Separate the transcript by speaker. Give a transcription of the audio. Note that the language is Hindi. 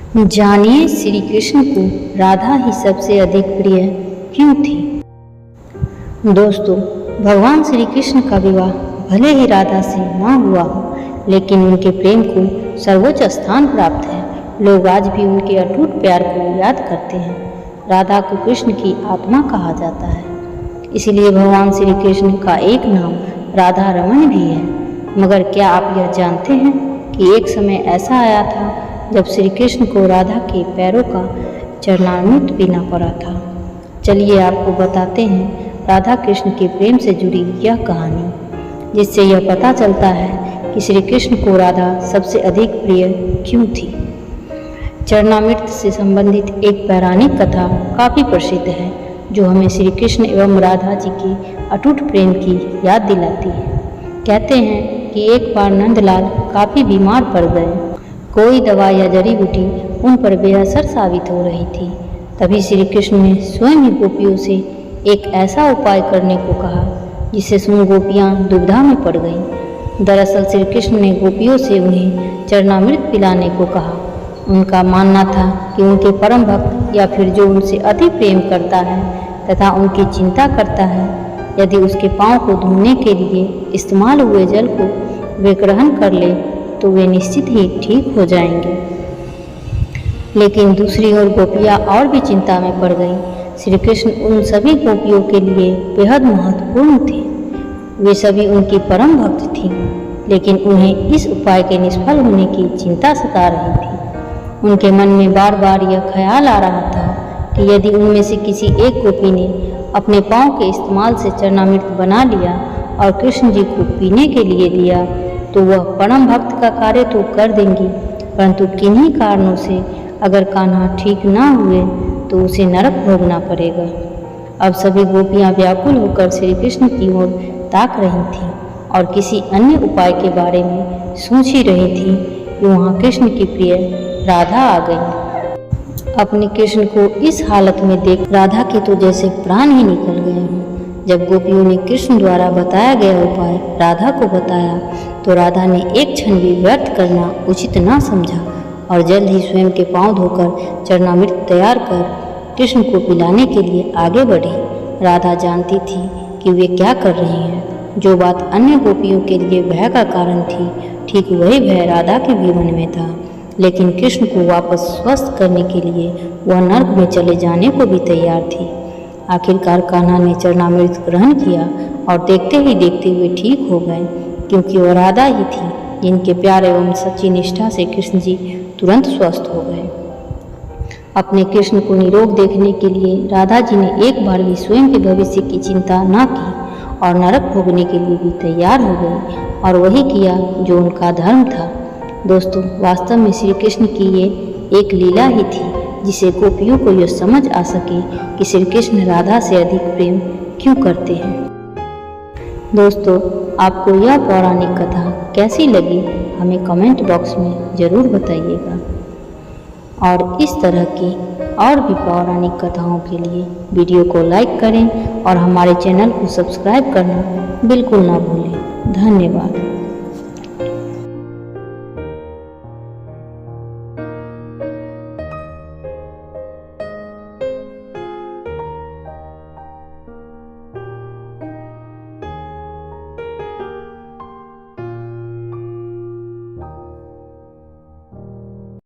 Speaker 1: जानिए श्री कृष्ण को राधा ही सबसे अधिक प्रिय क्यों थी। दोस्तों, भगवान श्री कृष्ण का विवाह भले ही राधा से ना हुआ हो, लेकिन उनके प्रेम को सर्वोच्च स्थान प्राप्त है। लोग आज भी उनके अटूट प्यार को याद करते हैं। राधा को कृष्ण की आत्मा कहा जाता है, इसलिए भगवान श्री कृष्ण का एक नाम राधा रमण भी है। मगर क्या आप यह जानते हैं कि एक समय ऐसा आया था जब श्री कृष्ण को राधा के पैरों का चरणामृत पीना पड़ा था। चलिए आपको बताते हैं राधा कृष्ण के प्रेम से जुड़ी यह कहानी, जिससे यह पता चलता है कि श्री कृष्ण को राधा सबसे अधिक प्रिय क्यों थी। चरणामृत से संबंधित एक पौराणिक कथा काफ़ी प्रसिद्ध है, जो हमें श्री कृष्ण एवं राधा जी के अटूट प्रेम की याद दिलाती है। कहते हैं कि एक बार नंदलाल काफ़ी बीमार पड़ गए। कोई दवा या जड़ी बूटी उन पर बेअसर साबित हो रही थी। तभी श्री कृष्ण ने स्वयं ही गोपियों से एक ऐसा उपाय करने को कहा जिसे सुन गोपियाँ दुविधा में पड़ गईं। दरअसल श्री कृष्ण ने गोपियों से उन्हें चरणामृत पिलाने को कहा। उनका मानना था कि उनके परम भक्त या फिर जो उनसे अति प्रेम करता है तथा उनकी चिंता करता है, यदि उसके पाँव को धोने के लिए इस्तेमाल हुए जल को वे ग्रहण कर ले तो वे निश्चित ही ठीक हो जाएंगे। लेकिन दूसरी ओर गोपियाँ और भी चिंता में पड़ गईं। श्री कृष्ण उन सभी गोपियों के लिए बेहद महत्वपूर्ण थे। वे सभी उनकी परम भक्त थीं, लेकिन उन्हें इस उपाय के निष्फल होने की चिंता सता रही थी। उनके मन में बार बार यह ख्याल आ रहा था कि यदि उनमें से किसी एक गोपी ने अपने पाँव के इस्तेमाल से चरणामृत बना लिया और कृष्ण जी को पीने के लिए दिया तो वह परम भक्त का कार्य तो कर देंगी, परंतु किन्हीं कारणों से अगर कान्हा ठीक ना हुए तो उसे नरक भोगना पड़ेगा। अब सभी गोपियाँ व्याकुल होकर श्री कृष्ण की ओर ताक रही थीं और किसी अन्य उपाय के बारे में सोच ही रही थी कि वहाँ कृष्ण की प्रिय राधा आ गई। अपने कृष्ण को इस हालत में देख राधा के तो जैसे प्राण ही निकल गए हों। जब गोपियों ने कृष्ण द्वारा बताया गया उपाय राधा को बताया तो राधा ने एक क्षण भी व्यर्थ करना उचित ना समझा और जल्द ही स्वयं के पांव धोकर चरणामृत तैयार कर कृष्ण को पिलाने के लिए आगे बढ़ी। राधा जानती थी कि वे क्या कर रही हैं। जो बात अन्य गोपियों के लिए भय का कारण थी, ठीक वही भय राधा के भी मन में था। लेकिन कृष्ण को वापस स्वस्थ करने के लिए वह नर्क में चले जाने को भी तैयार थी। आखिरकार कान्हा ने चरणामृत ग्रहण किया और देखते ही देखते हुए ठीक हो गए, क्योंकि वह राधा ही थी जिनके प्यार एवं सच्ची निष्ठा से कृष्ण जी तुरंत स्वस्थ हो गए। अपने कृष्ण को निरोग देखने के लिए राधा जी ने एक बार भी स्वयं के भविष्य की चिंता न की और नरक भोगने के लिए भी तैयार हो गई और वही किया जो उनका धर्म था। दोस्तों, वास्तव में श्री कृष्ण की ये एक लीला ही थी जिसे गोपियों को यह समझ आ सके कि श्री कृष्ण राधा से अधिक प्रेम क्यों करते हैं। दोस्तों, आपको यह पौराणिक कथा कैसी लगी हमें कमेंट बॉक्स में ज़रूर बताइएगा। और इस तरह की और भी पौराणिक कथाओं के लिए वीडियो को लाइक करें और हमारे चैनल को सब्सक्राइब करना बिल्कुल ना भूलें। धन्यवाद।